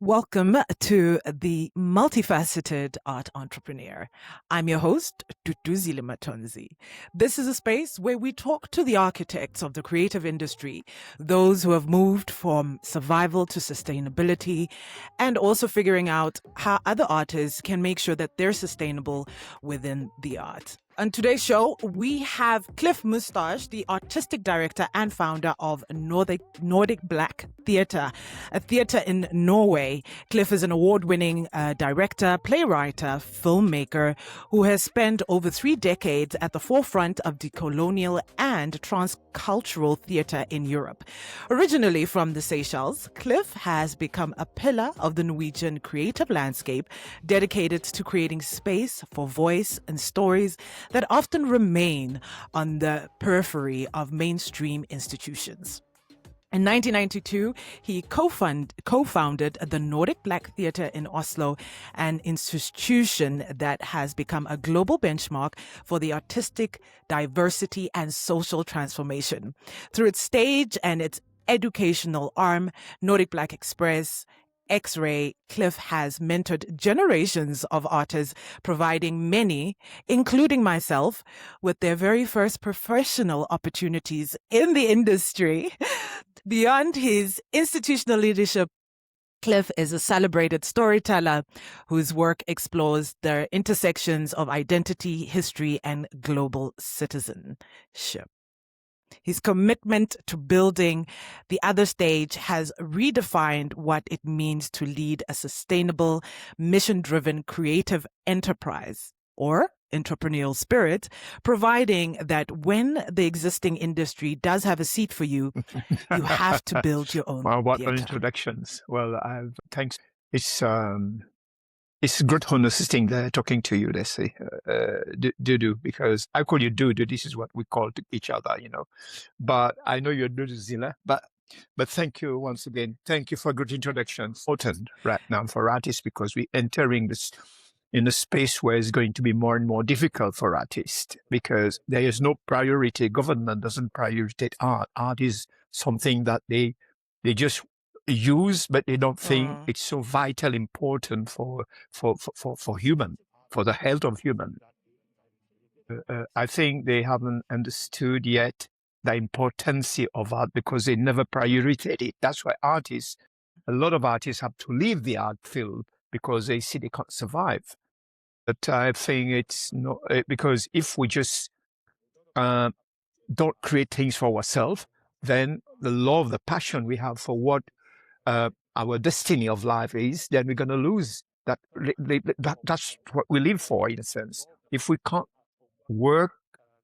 Welcome to the Multifaceted Art Entrepreneur. I'm your host, Duduzile Matonzi. This is a space where we talk to the architects of the creative industry, those who have moved from survival to sustainability, and also figuring out how other artists can make sure that they're sustainable within the art. On today's show, we have Cliff Moustache, the artistic director and founder of Nordic Black Theatre, a theatre in Norway. Cliff is an award-winning director, playwright, filmmaker who has spent over 3 decades at the forefront of decolonial and transcultural theatre in Europe. Originally from the Seychelles, Cliff has become a pillar of the Norwegian creative landscape, dedicated to creating space for voice and stories that often remain on the periphery of mainstream institutions. In 1992, he co-founded the Nordic Black Theatre in Oslo, an institution that has become a global benchmark for the artistic diversity and social transformation. Through its stage and its educational arm, Nordic Black Express, X-Ray, Cliff has mentored generations of artists, providing many, including myself, with their very first professional opportunities in the industry. Beyond his institutional leadership, Cliff is a celebrated storyteller whose work explores the intersections of identity, history, and global citizenship. His commitment to building the other stage has redefined what it means to lead a sustainable, mission-driven creative enterprise or entrepreneurial spirit, providing that when the existing industry does have a seat for you, you have to build your own Well, what theater. an introductions. Well, thanks. It's a good honor sitting there talking to you, Leslie, Dudu, because I call you Dudu. This is what we call to each other, But I know you're Duduzile. But thank you once again. Thank you for a good introduction. Important right now for artists because we're entering this in a space where it's going to be more and more difficult for artists because there is no priority. Government doesn't prioritize art. Art is something that they just use, but they don't think it's so vital important for human, for the health of human. I think they haven't understood yet the importance of art because they never prioritized it. That's why a lot of artists have to leave the art field because they see they can't survive. But I think it's not because if we just don't create things for ourselves, then the love, the passion we have for what our destiny of life is, then we're going to lose that. That's what we live for, in a sense. If we can't work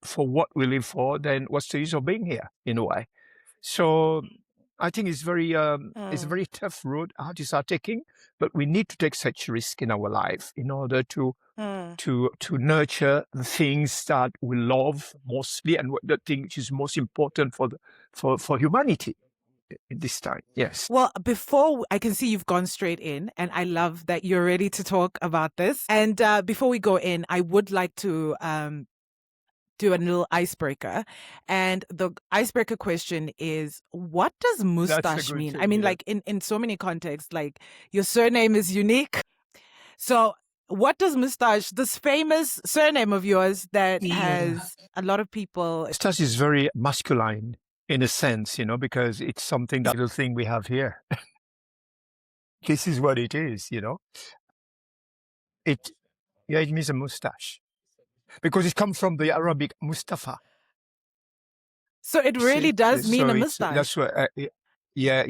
for what we live for, then what's the use of being here, in a way? So I think it's it's a very tough road artists are taking, but we need to take such risk in our life in order to nurture the things that we love mostly and what the thing which is most important for humanity in this time. Yes. Well, before I can see you've gone straight in, and I love that you're ready to talk about this. And before we go in, I would like to do a little icebreaker. And the icebreaker question is, what does Moustache mean? Thing, I mean, like in so many contexts, like your surname is unique. So what does Moustache, this famous surname of yours that has a lot of people... Moustache is very masculine in a sense, because it's something, that little thing we have here. This is what it is, It means a mustache. Because it comes from the Arabic Mustafa. So it really does mean a mustache. That's what. Yeah.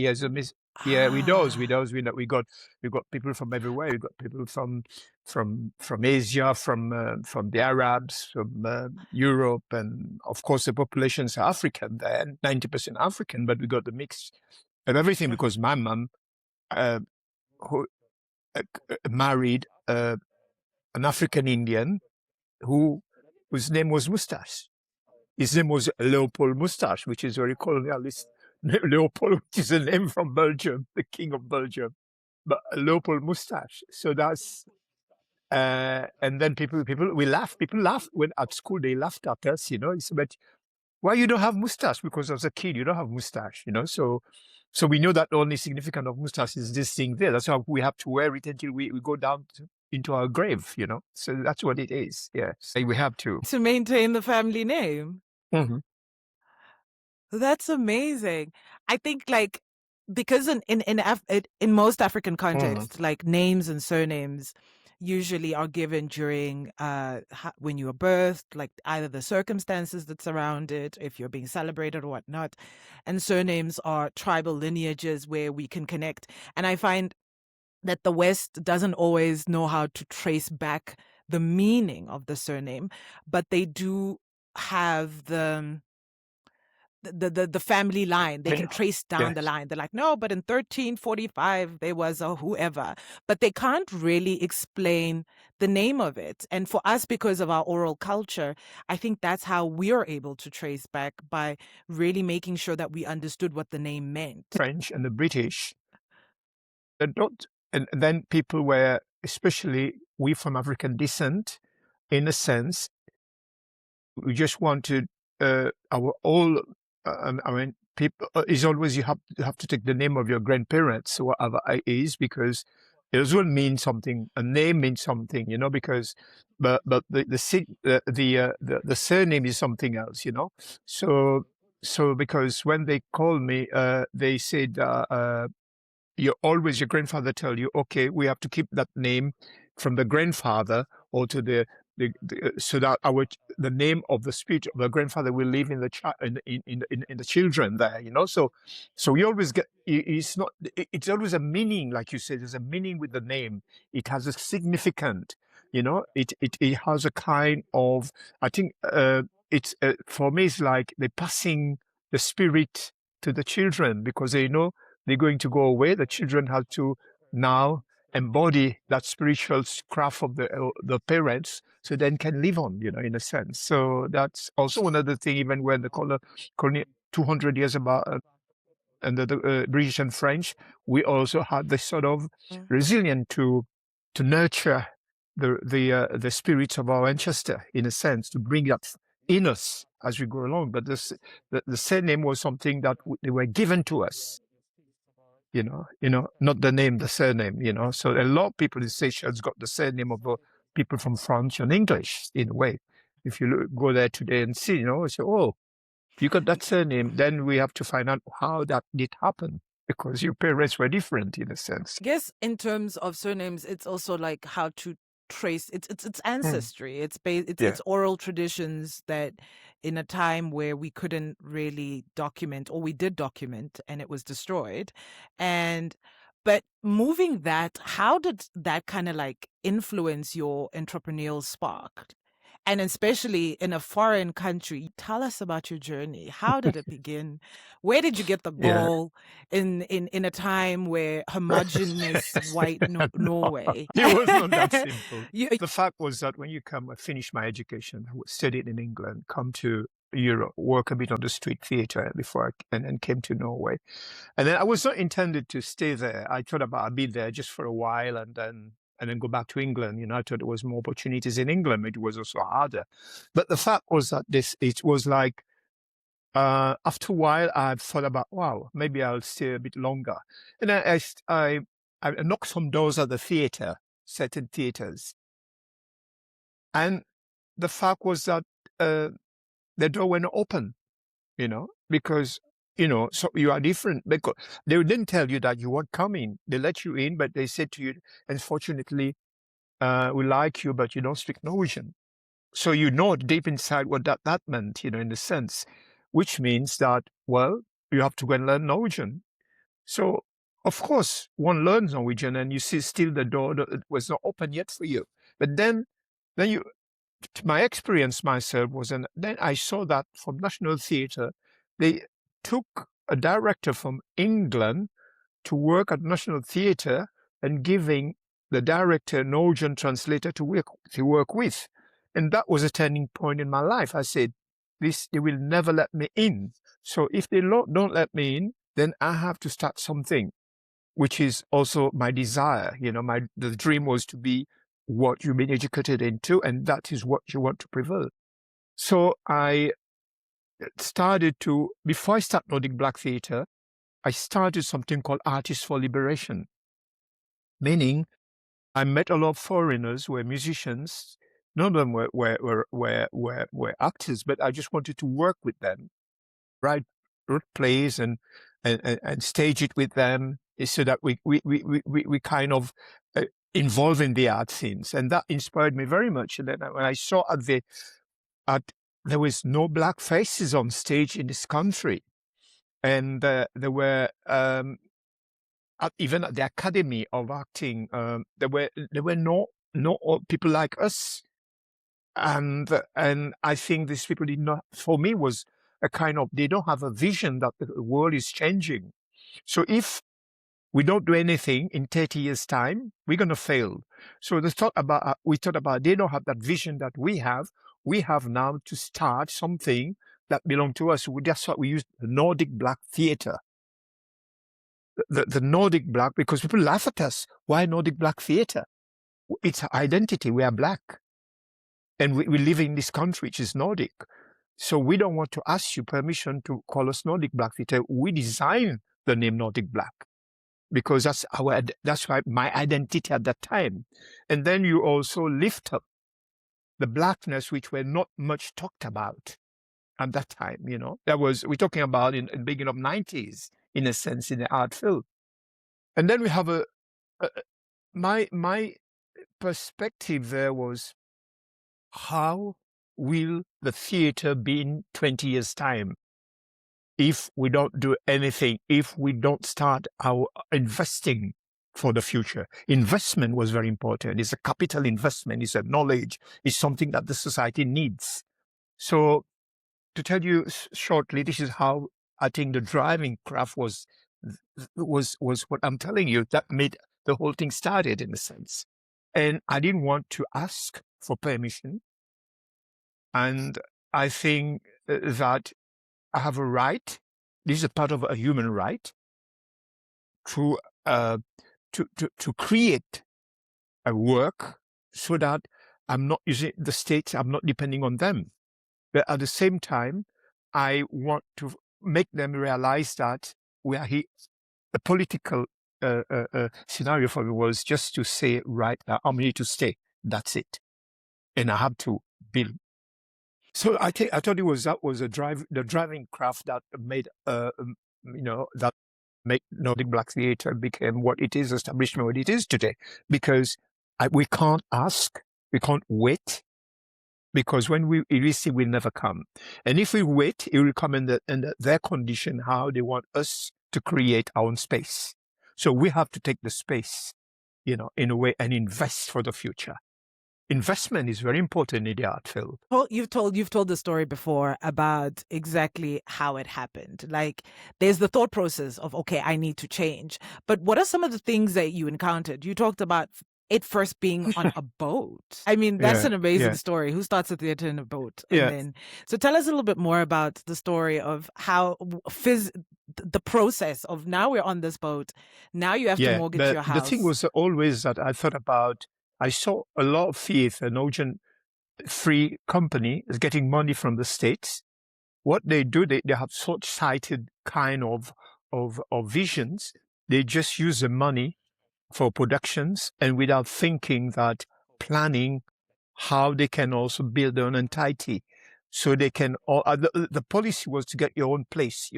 We got people from everywhere. We got people from Asia, from the Arabs, from Europe, and of course the populations are African there, 90% African. But we got the mix of everything because my mum, who married an African Indian whose name was Moustache. His name was Leopold Moustache, which is very colonialist. Leopold, which is a name from Belgium, the king of Belgium, but Leopold Moustache. So that's, and then people laugh when at school they laughed at us, It's about, why you don't have moustache? Because as a kid you don't have moustache, So So we know that the only significance of moustache is this thing there. That's why we have to wear it until we go down into our grave, you know. So that's what it is. Yeah, so we have to. To maintain the family name. Mm-hmm. That's amazing. I think like because in most African contexts, like names and surnames usually are given during when you were birthed, like either the circumstances that surround it, if you're being celebrated or whatnot, and surnames are tribal lineages where we can connect. And I find that the West doesn't always know how to trace back the meaning of the surname, but they do have the family line. They can trace down the line. They're like, no, but in 1345 there was a whoever, but they can't really explain the name of it. And for us, because of our oral culture, I think that's how we are able to trace back, by really making sure that we understood what the name meant. French and the British, they don't, and then people were, especially we from African descent, in a sense, we just wanted our all. I mean, people is always you have to take the name of your grandparents, whatever it is, because it as well means something. A name means something, you know. Because but the surname is something else, you know. So because when they called me, they said. Your grandfather tell you, okay, we have to keep that name from the grandfather, or to the so that the name of the spirit of the grandfather will live in the children there, you know. So we always get, it's always a meaning, like you said. There's a meaning with the name. It has a significant, you know. It has a kind of, I think it's for me, it's like they're passing the spirit to the children, because they know they're going to go away. The children have to now embody that spiritual craft of the parents, so then can live on, you know, in a sense. So that's also another thing. Even when the colony 200 years about under the British and French, we also had this sort of resilience to nurture the spirits of our ancestor, in a sense, to bring that in us as we go along. But the surname was something that they were given to us. You know, not the name, the surname, you know. So a lot of people in Seychelles got the surname of people from French and English, in a way. If you go there today and see, you know, say, oh, you got that surname, then we have to find out how that did happen, because your parents were different, in a sense. I guess in terms of surnames, it's also like how to trace it's ancestry. It's oral traditions that in a time where we couldn't really document, or we did document and it was destroyed. But moving that, how did that kind of like influence your entrepreneurial spark? And especially in a foreign country, tell us about your journey. How did it begin? Where did you get the ball in a time where homogeneous white Norway? It was not that simple. The fact was that when you I finished my education, studied in England, come to Europe, work a bit on the street theatre and then came to Norway. And then I was not intended to stay there. I thought about I'd be there just for a while and then go back to England. You know, I thought there was more opportunities in England. It was also harder. But the fact was that it was like, after a while, I thought about, wow, maybe I'll stay a bit longer. And I knocked some doors at the theatre, certain theatres. And the fact was that the door went open, you know, because, you know, so you are different. Because they didn't tell you that you weren't coming. They let you in, but they said to you, unfortunately, we like you, but you don't speak Norwegian. So you know deep inside what that meant, you know, in a sense, which means that, well, you have to go and learn Norwegian. So, of course, one learns Norwegian and you see still the door was not open yet for you. But then my experience myself was, and then I saw that from National Theatre, they took a director from England to work at National Theatre and giving the director an Norwegian translator to work with. And that was a turning point in my life. I said, they will never let me in. So if they don't let me in, then I have to start something, which is also my desire. You know, the dream was to be what you've been educated into, and that is what you want to prevail. So I started before I start Nordic Black Theatre, I started something called Artists for Liberation, meaning I met a lot of foreigners who were musicians. None of them were actors, but I just wanted to work with them, write plays and stage it with them, so that we kind of involve in the art scenes, and that inspired me very much. And then when I saw there was no black faces on stage in this country, and there were even at the Academy of Acting, there were no people like us, and I think these people did not. For me, was a kind of, they don't have a vision that the world is changing. So if we don't do anything in 30 years' time, we're going to fail. So we thought about they don't have that vision that we have. We have now to start something that belongs to us. That's what we use, the Nordic Black Theatre. The Nordic Black, because people laugh at us. Why Nordic Black Theatre? It's our identity. We are black. And we live in this country, which is Nordic. So we don't want to ask you permission to call us Nordic Black Theatre. We design the name Nordic Black, because that's why my identity at that time. And then you also lift up the blackness, which were not much talked about at that time. We're talking about in the beginning of 90s, in a sense, in the art field. And then we have my perspective there was, how will the theater be in 20 years' time if we don't do anything, if we don't start our investing for the future? Investment was very important. It's a capital investment. It's a knowledge. It's something that the society needs. So to tell you shortly, this is how I think the driving craft was what I'm telling you, that made the whole thing started, in a sense. And I didn't want to ask for permission. And I think that I have a right. This is a part of a human right to create a work, so that I'm not using the state. I'm not depending on them. But at the same time, I want to make them realize that we are here. The political scenario for me was just to say, right now, I'm here to stay. That's it. And I have to build. So I thought that was the driving craft that made that made Nordic Black Theatre became what it is, establishment what it is today. Because we can't ask, we can't wait, because when we receive, will never come. And if we wait, it will come in their condition, how they want us to create our own space. So we have to take the space, in a way, and invest for the future. Investment is very important in the art field. Well, you've told the story before about exactly how it happened. Like, there's the thought process of, okay, I need to change. But what are some of the things that you encountered? You talked about it first being on a boat. I mean, that's an amazing story. Who starts a theater in a boat? So tell us a little bit more about the story of how the process of, now we're on this boat. Now you have to mortgage your house. The thing was always that I thought about, I saw a lot of theater, Norwegian free company is getting money from the States. What they do, they have short-sighted kind of visions. They just use the money for productions, and without thinking that, planning how they can also build their own entity. So they can, the policy was to get your own place,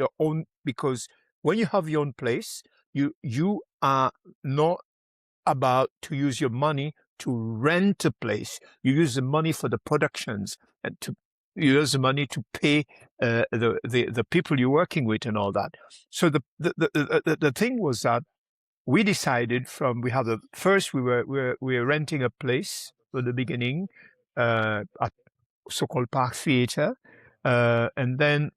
because when you have your own place, you are not about to use your money to rent a place. You use the money for the productions, and you use the money to pay the people you're working with and all that. So the thing was that we decided we were renting a place for the beginning at so-called Park Theatre, and then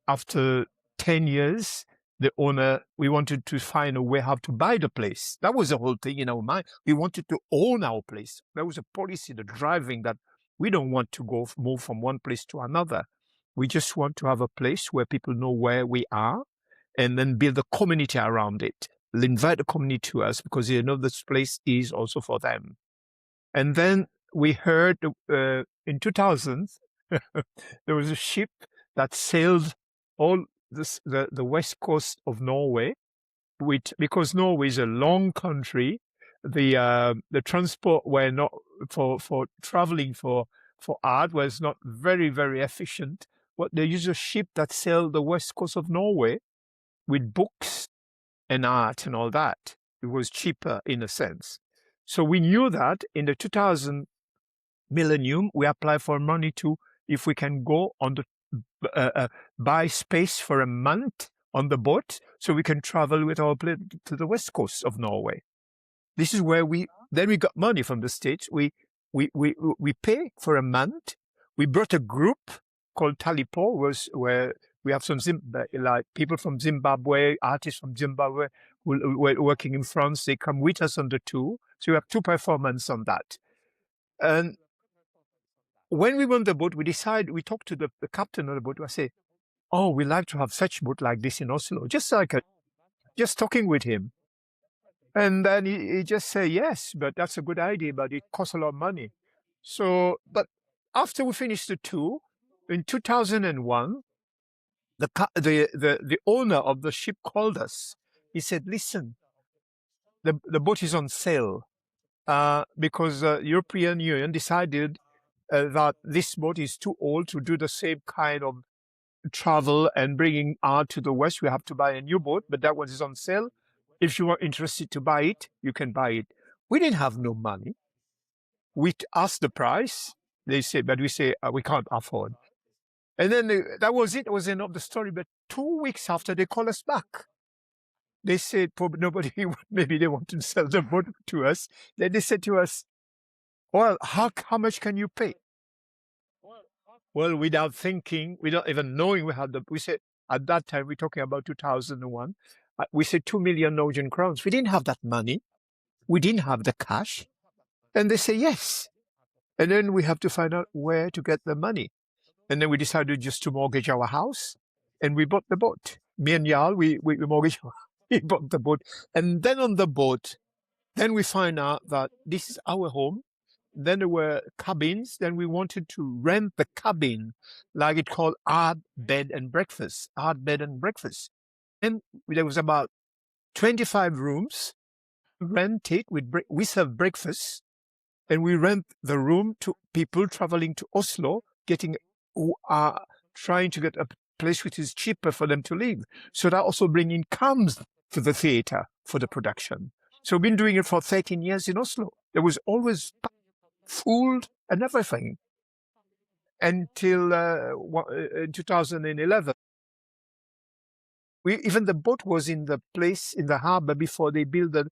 after 10 years, the owner, we wanted to find a way how to buy the place. That was the whole thing in our mind. We wanted to own our place. There was a policy, the driving, that we don't want to move from one place to another. We just want to have a place where people know where we are, and then build a community around it. Invite the community to us, because they know this place is also for them. And then we heard in 2000, there was a ship that sailed all the west coast of Norway, because Norway is a long country. The transport were not for traveling for art was not very efficient. But they use a ship that sailed the west coast of Norway with books and art and all that. It was cheaper in a sense. So we knew that in the 2000 millennium, we applied for money to, if we can go on the buy space for a month on the boat, so we can travel with our plane to the west coast of Norway. This is where we got money from the States. We pay for a month. We brought a group called Talipo, where we have some like people from Zimbabwe, artists from Zimbabwe who were working in France. They come with us on the tour. So we have 2 performances on that. And when we won the boat, we talked to the captain of the boat. I say, "Oh, we like to have such boat like this in Oslo." Just talking with him. And then he just said, "Yes, but that's a good idea, but it costs a lot of money." So, but after we finished the tour, in 2001, the owner of the ship called us. He said, "Listen, the boat is on sale because the European Union decided that this boat is too old to do the same kind of travel and bringing art to the West. We have to buy a new boat, but that one is on sale. If you are interested to buy it, you can buy it." We didn't have no money. We asked the price. They said, but we say, we can't afford. And then that was it. It was the end of the story. But 2 weeks after, they called us back. They said, probably nobody, maybe they want to sell the boat to us. Then they said to us, "Well, how much can you pay?" Well, without thinking, without even knowing we said, at that time, we're talking about 2001, we said 2 million Norwegian crowns. We didn't have that money. We didn't have the cash. And they say yes. And then we have to find out where to get the money. And then we decided just to mortgage our house, and we bought the boat. Me and Jarl, we mortgaged, we bought the boat. And then on the boat, then we find out that this is our home. Then there were cabins. Then we wanted to rent the cabin, like it called art, bed, and breakfast. Art, bed, and breakfast. And there was about 25 rooms rented we serve breakfast, and we rent the room to people traveling to Oslo, who are trying to get a place which is cheaper for them to live. So that also brings incomes to the theater for the production. So we've been doing it for 13 years in Oslo. There was always food and everything until 2011. Even the boat was in the place in the harbor before they built the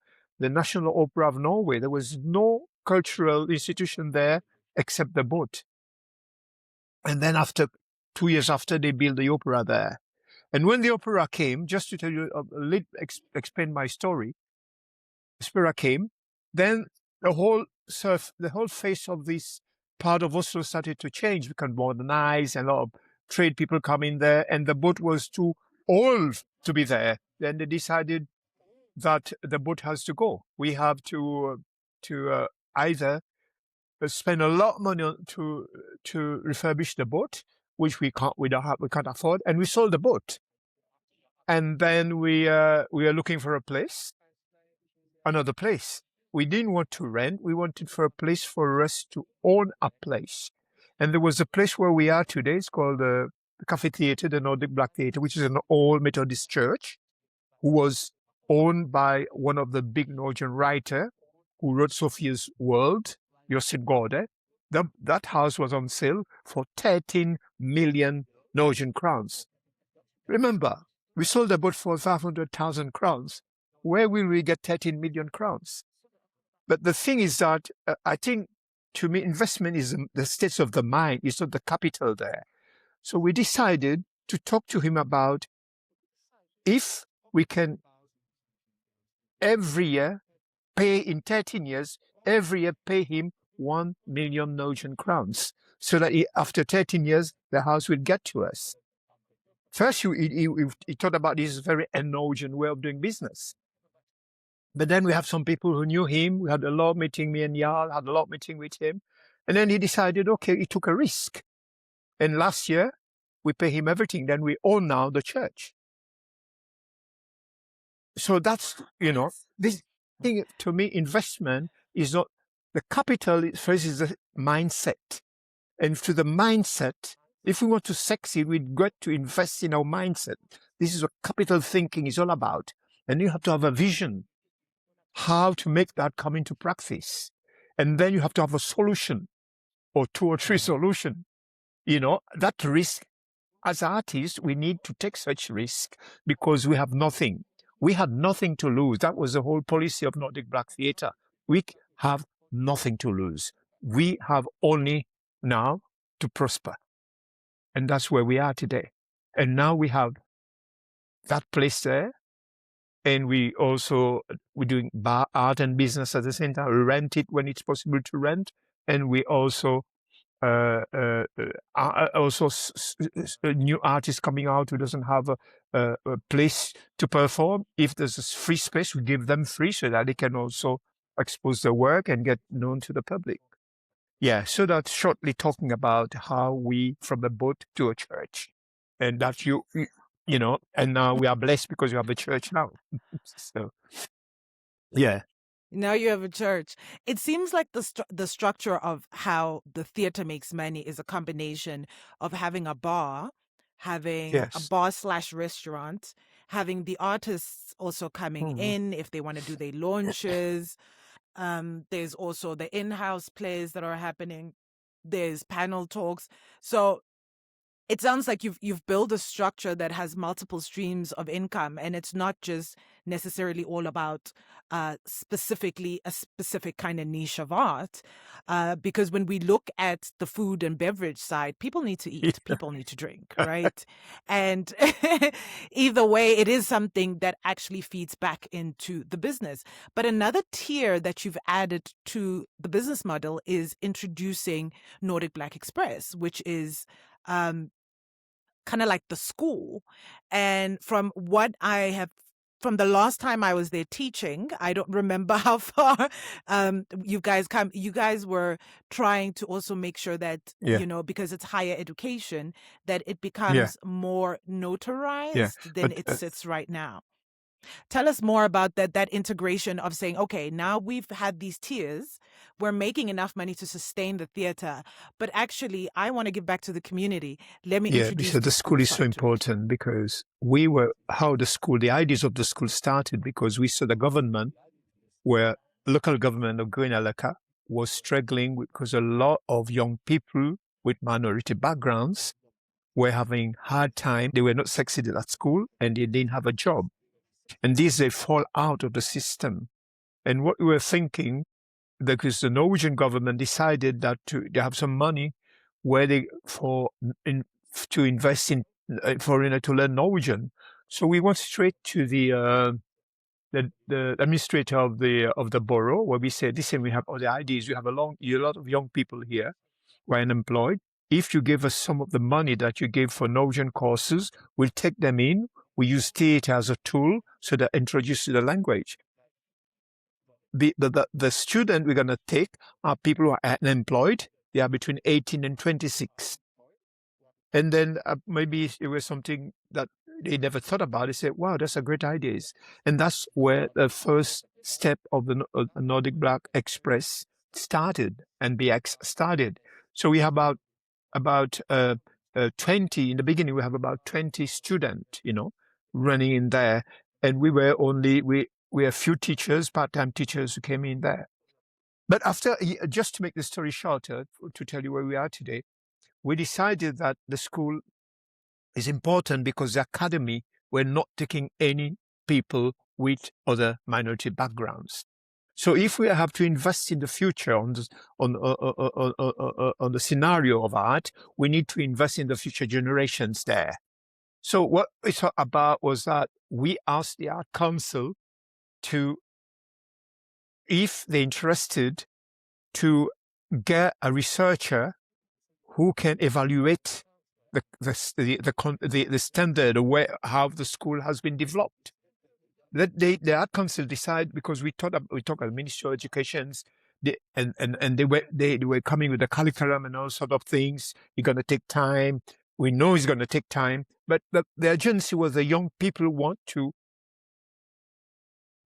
National Opera of Norway. There was no cultural institution there except the boat. And then 2 years after, they built the opera there. And when the opera came, just to tell you explain my story, the opera came, then the whole face of this part of Oslo started to change, become modernized, and a lot of trade people come in there, and the boat was too old to be there. Then they decided that the boat has to go. We have to either spend a lot of money to refurbish the boat, which we can't afford, and we sold the boat. And then we are looking for another place. We didn't want to rent. We wanted for a place for us to own a place. And there was a place where we are today. It's called the Cafe Theatre, the Nordic Black Theatre, which is an old Methodist church, who was owned by one of the big Norwegian writer who wrote Sophia's World, Josef Gorde. That house was on sale for 13 million Norwegian crowns. Remember, we sold the boat for 500,000 crowns. Where will we get 13 million crowns? But the thing is that I think, to me, investment is the state of the mind. It's not the capital there. So we decided to talk to him about if we can every year pay in 13 years, every year pay him 1 million Norwegian crowns, so that after 13 years, the house will get to us. First, he thought about this very Norwegian way of doing business. But then we have some people who knew him. We had a lot of meeting, me and Jarl had a lot of meeting with him. And then he decided, okay, he took a risk. And last year, we pay him everything. Then we own now the church. So that's, this thing to me, investment is not the capital. First is the mindset, and to the mindset, if we want to succeed, we've got to invest in our mindset. This is what capital thinking is all about, and you have to have a vision how to make that come into practice, and then you have to have a solution or 2 or 3 solutions. That risk. As artists, we need to take such risk because we have nothing. We had nothing to lose. That was the whole policy of Nordic Black Theatre. We have nothing to lose. We have only now to prosper. And that's where we are today. And now we have that place there. And we're doing art and business at the same time. We rent it when it's possible to rent. And we also new artists coming out who doesn't have a place to perform. If there's a free space, we give them free so that they can also expose their work and get known to the public. Yeah, so that's shortly talking about how we from a boat to a church, and that and now we are blessed because we have a church now. So, yeah. Now you have a church. It seems like the structure of how the theater makes money is a combination of having a bar, having a bar/restaurant, having the artists also coming in if they want to do their launches. There's also the in-house plays that are happening. There's panel talks. So it sounds like you've built a structure that has multiple streams of income, and it's not just necessarily all about specifically a specific kind of niche of art. Because when we look at the food and beverage side, people need to eat, people need to drink, right? And either way, it is something that actually feeds back into the business. But another tier that you've added to the business model is introducing Nordic Black Express, which is kind of like the school. And from the last time I was there teaching, I don't remember how far you guys were trying to also make sure that, because it's higher education, that it becomes more notarized than it sits right now. Tell us more about that integration of saying, okay, now we've had these tiers, we're making enough money to sustain the theater, but actually I want to give back to the community. Let me introduce because the school is so important because the ideas of the school started because we saw the government, where local government of Guinea was struggling because a lot of young people with minority backgrounds were having hard time. They were not succeeded at school and they didn't have a job. And they fall out of the system. And what we were thinking, because the Norwegian government decided that they have some money where to invest in foreigner to learn Norwegian. So we went straight to the administrator of the borough, where we said, listen, we have all the ideas. We have a lot of young people here who are unemployed. If you give us some of the money that you gave for Norwegian courses, we'll take them in. We use theater as a tool so they're introduced to the language. The student we're going to take are people who are unemployed. They are between 18 and 26. And then maybe it was something that they never thought about. They said, wow, that's a great idea. And that's where the first step of the Nordic Black Express started and BX started. So we have about 20, in the beginning, we have about 20 students, running in there. And we were a few teachers, part-time teachers who came in there. But after, just to make the story shorter, to tell you where we are today, we decided that the school is important because the academy were not taking any people with other minority backgrounds. So if we have to invest in the future on the scenario of art, we need to invest in the future generations there. So what we thought about was that we asked the Art Council if they're interested, to get a researcher who can evaluate the standard how the school has been developed. That the Art Council decide, because we talked about Ministry of Education, and they were coming with the curriculum and all sort of things. It's going to take time. We know it's going to take time, but the urgency was the young people want to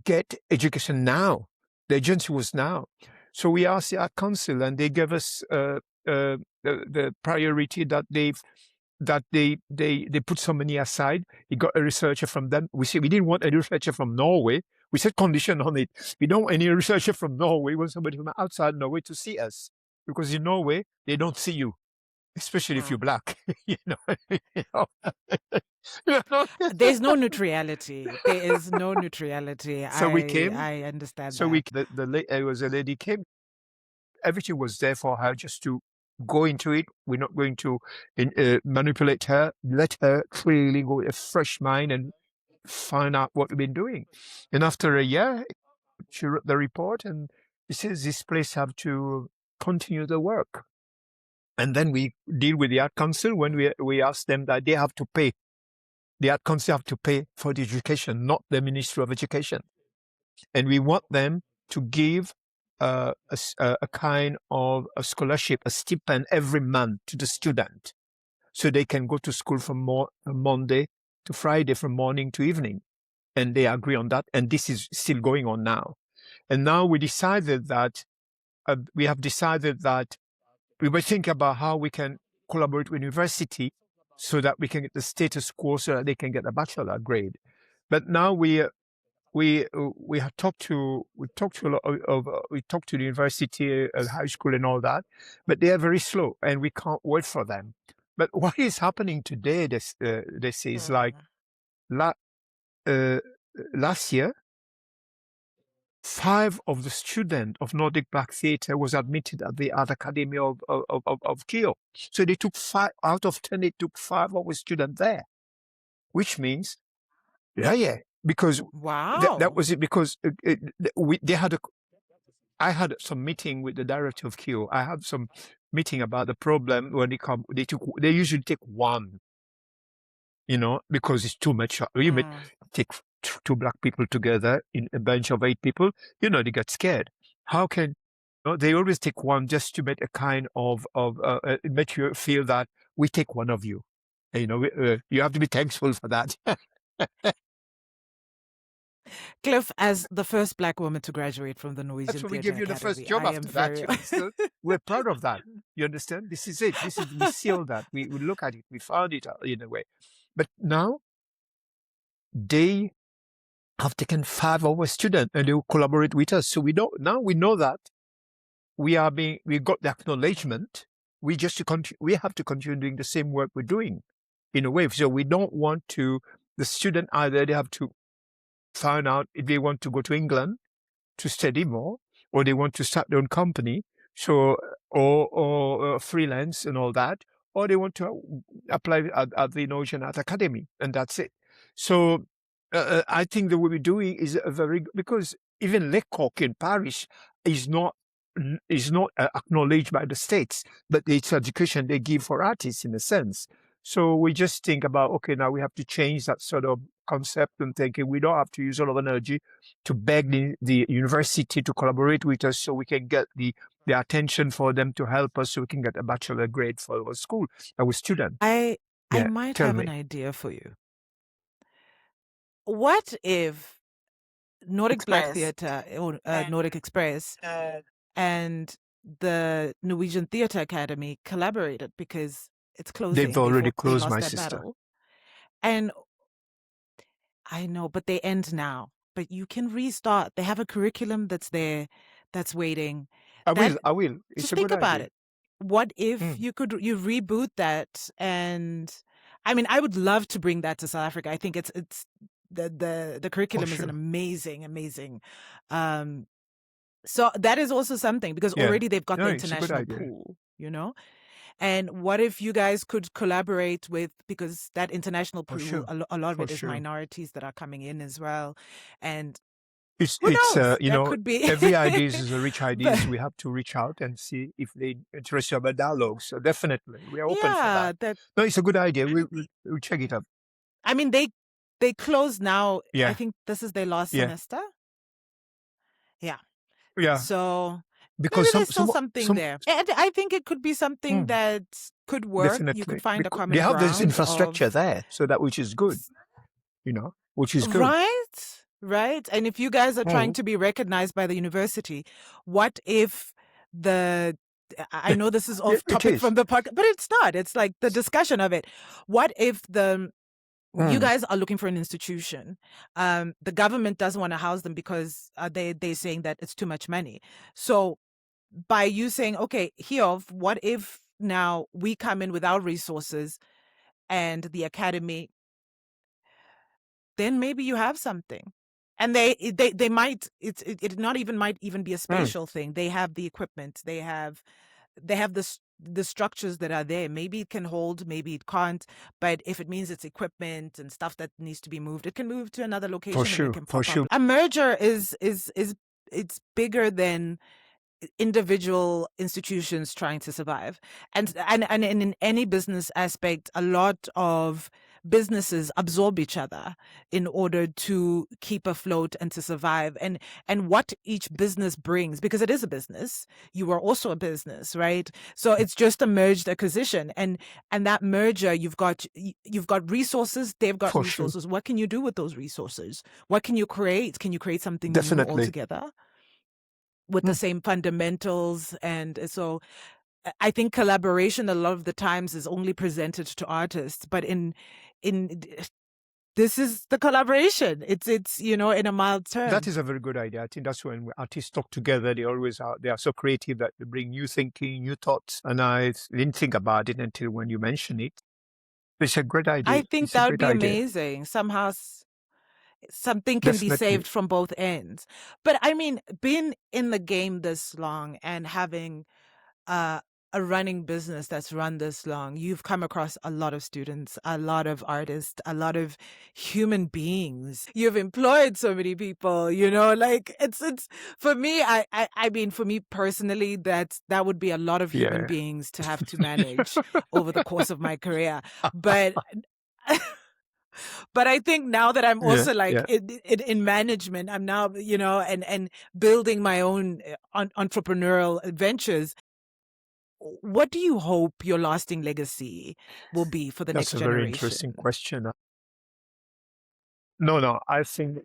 get education now. The urgency was now. So we asked the Art Council, and they gave us the priority that they put some money aside. We got a researcher from them. We said we didn't want a researcher from Norway. We set condition on it. We don't want any researcher from Norway. We want somebody from outside Norway to see us, because in Norway they don't see you, especially if you're black. you know. There's no neutrality. There is no neutrality. So we came. I understand. So that. It was a lady came. Everything was there for her just to go into it. We're not going to manipulate her. Let her clearly go with a fresh mind and find out what we've been doing. And after a year, she wrote the report, and she says this place have to continue the work. And then we deal with the Art Council when we ask them that they have to pay. The Art Council have to pay for the education, not the Ministry of Education. And we want them to give a kind of a scholarship, a stipend every month to the student, so they can go to school from Monday to Friday, from morning to evening. And they agree on that. And this is still going on now. And now we decided that we were thinking about how we can collaborate with university so that we can get the status quo, so that they can get a bachelor grade. But now we have talked to the university, high school, and all that, but they are very slow, and we can't wait for them. But what is happening today? This is like last year, 5 of the students of Nordic Black Theatre was admitted at the Art Academy of Kiel. So they took 5 out of 10. They took 5 of the students there, which means, because wow, that was it. Because I had some meeting with the director of Kiel. I had some meeting about the problem when they come. They usually take 1, because it's too much. You take 2 black people together in a bunch of 8 people, they get scared. How can they always take 1 just to make a kind of make you feel that we take 1 of you. You have to be thankful for that. Cliff, as the first black woman to graduate from the Norwegian Theatre Academy. We give you the first job after that. We're proud of that. You understand? This is it. We seal that. We look at it. We found it in a way. But now they have taken 5 of our students, and they will collaborate with us. So we know that we got the acknowledgement. We have to continue doing the same work we're doing, in a way. So we don't want the student either. They have to find out if they want to go to England to study more, or they want to start their own company, or freelance and all that, or they want to apply at the Norwegian Art Academy, and that's it. So I think that what we're doing is because even Lecoq in Paris is not acknowledged by the states, but it's education they give for artists in a sense. So we just think about, okay, now we have to change that sort of concept and thinking we don't have to use a lot of energy to beg the university to collaborate with us, so we can get the attention for them to help us, so we can get a bachelor grade for our school, our student. I might have an idea for you. What if Nordic Black Theatre or Nordic Express and the Norwegian Theatre Academy collaborated, because it's closing. They've already closed, my sister. Battle. And I know, but they end now. But you can restart. They have a curriculum that's there, that's waiting. I will. It's just a think good about idea. it. What if you reboot that? And I mean, I would love to bring that to South Africa. I think it's the curriculum is an amazing. So that is also something, because already they've got the international pool, And what if you guys could collaborate with, because that international pool, a lot of it is minorities that are coming in as well. And who knows? Could be every idea is a rich idea. We have to reach out and see if they interested about dialogue. So definitely, we are open for that. No, it's a good idea. We'll check it out. I mean, they close now. I think this is their last semester. Yeah. So because maybe there's still something there. And I think it could be something that could work. You could Definitely. find a Because they common have this ground infrastructure of there, so that which is good, which is good. right, right. And if you guys are trying Mm. to be recognized by the university, what if the I know this is Yeah, off it topic is. from the podcast, but it's not. It's like the discussion of it. What if you Mm. guys are looking for an institution? The government doesn't want to house them because they're saying that it's too much money. So by you saying, okay, Hiof, what if now we come in with our resources and the academy, then maybe you have something. And they might it not even might even be a Mm. spatial thing. They have the equipment, they have the structures that are there. Maybe it can hold, maybe it can't, but if it means it's equipment and stuff that needs to be moved, it can move to another For location and it sure, can for pop up. sure. A merger is it's bigger than individual institutions trying to survive. And in any business aspect, a lot of businesses absorb each other in order to keep afloat and to survive. And what each business brings, because it is a business, you are also a business, right? So it's just a merged acquisition. And that merger, you've got resources, they've got For sure. resources. What can you do with those resources? What can you create? Can you create something new Definitely. altogether with the Mm. same fundamentals? And so I think collaboration a lot of the times is only presented to artists, but in this is the collaboration. It's in a mild term. That is a very good idea. I think that's when artists talk together. They are so creative that they bring new thinking, new thoughts. And I didn't think about it until when you mention it. It's a great idea. I think It's a that would great be idea. amazing. Somehow something can be Definitely. saved from both ends. But I mean, being in the game this long and having uh, a running business that's run this long, you've come across a lot of students, a lot of artists, a lot of human beings. You've employed so many people, like it's for me, I mean, for me personally, that would be a lot of human Yeah. beings to have to manage over the course of my career. But but I think now that I'm Yeah. also like Yeah. in management, I'm now, and building my own entrepreneurial ventures. What do you hope your lasting legacy will be for the That's next a very interesting generation? question. No, I think,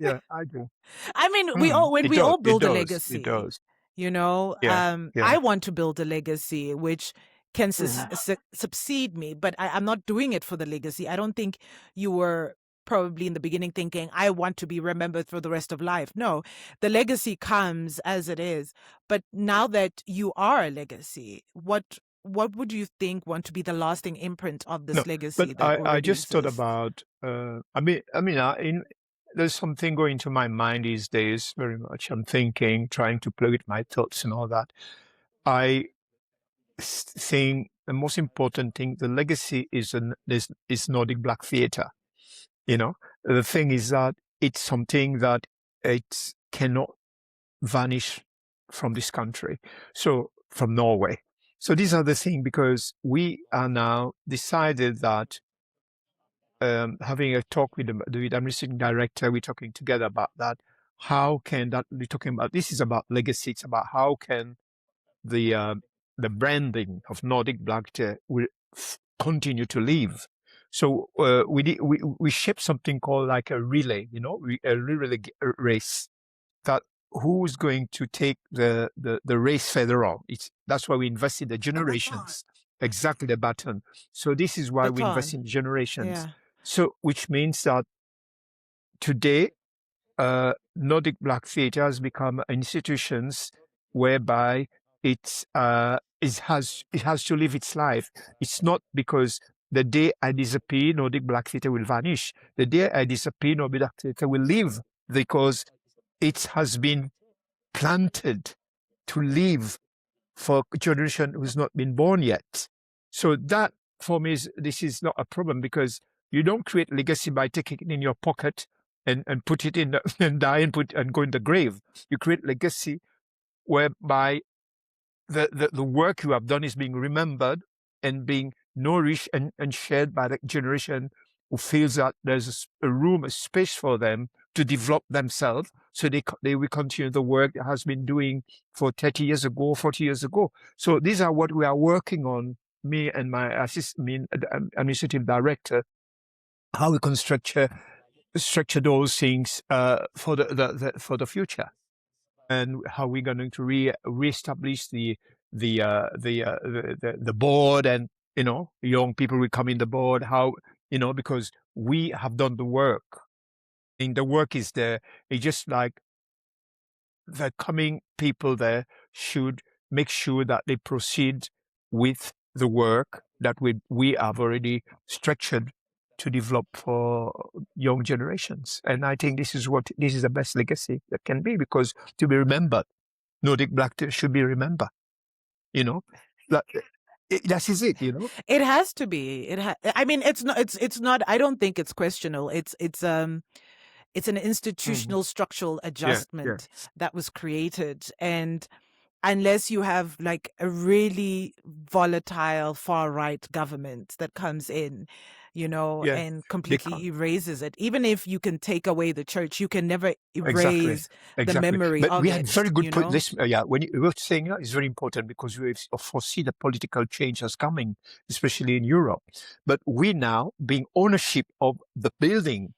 yeah, I do. I mean, when It we does. all It build a does. It legacy, does. Yeah. Yeah. I want to build a legacy which can Mhm. succeed me, but I'm not doing it for the legacy. I don't think you were probably in the beginning thinking, I want to be remembered for the rest of life. No, the legacy comes as it is. But now that you are a legacy, what would you think want to be the lasting imprint of No, this legacy but that I already just thought exists? about, there's something going to my mind these days very much. I'm thinking, trying to plug my thoughts and all that. I think the most important thing, the legacy is Nordic Black Theatre. The thing is that it's something that it cannot vanish from this country. So from Norway. So these are the things, because we are now decided that having a talk with the administrative director, we're talking together about that. How can that, we're talking about, this is about legacy. It's about how can the branding of Nordic Black Theatre will continue to live. So we shaped something called like a relay, a relay race, that who's going to take the race further on. That's why we invest in the generations. Exactly, the baton. So this is why we invest Baton. in generations. Yeah. So which means that today, Nordic Black Theatre has become institutions whereby it has to live its life. It's not because the day I disappear, Nordic Black Theatre will vanish. The day I disappear, Nordic Black Theatre will live, because it has been planted to live for a generation who's not been born yet. So that, for me, this is not a problem, because you don't create legacy by taking it in your pocket and put it in and die and go in the grave. You create legacy whereby the work you have done is being remembered and being nourished and shared by the generation who feels that there's a room, a space for them to develop themselves, so they will continue the work that has been doing for 30 years ago, 40 years ago. So these are what we are working on me and my administrative director, how we can structure those things for the future, and how we're going to reestablish the board, and young people will come in the board, how because we have done the work, and the work is there. It's just like the coming people there should make sure that they proceed with the work that we have already structured to develop for young generations. And I think this is the best legacy that can be, because to be remembered, Nordic Black Theatre should be remembered. That is it. It has to be. I mean, it's not. It's not. I don't think it's questionable. It's an institutional structural adjustment that was created, and unless you have like a really volatile far right government that comes in, and completely erases it. Even if you can take away the church, you can never erase the memory but of it. We had very good point. This, when you were saying that, is very important, because we foresee the political change as coming, especially in Europe. But we now being ownership of the building,